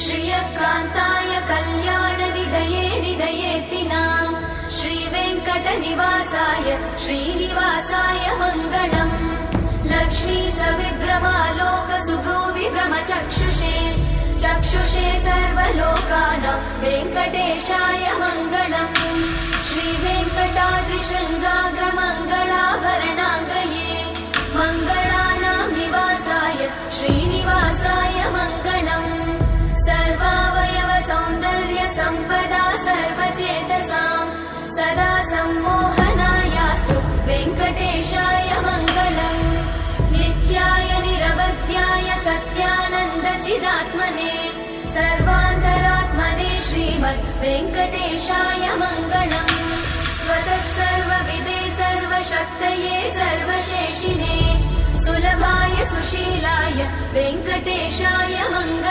श्रियकान्ताय कल्याणनिधये निधयेतिनाम् श्रीवेङ्कटनिवासाय श्रीनिवासाय मङ्गलम् लक्ष्मी सविभ्रमालोक सुभ्रूविभ्रमचक्षुषे चक्षुषे सर्वलोकानां वेङ्कटेशाय मङ्गलम् श्रीवेङ्कटाद्रिशृङ्गाग्रमङ्गलाभरणाङ्गये मङ्गलानां निवासाय श्रीनिवासाय मङ्गलम् सर्वावयव सौन्दर्य सम्पदा सर्वचेतसां सदा सम्मोहनायास्तु वेङ्कटेशाय मङ्गलम् नित्याय निरवध्याय सत्यानन्द चिदात्मने सर्वान्तरात्मने श्रीमद् वेङ्कटेशाय मङ्गलम् स्वतः सर्वविदे सर्वशक्तये सर्वशेषिने सुलभाय सुशीलाय वेङ्कटेशाय मङ्गलम्।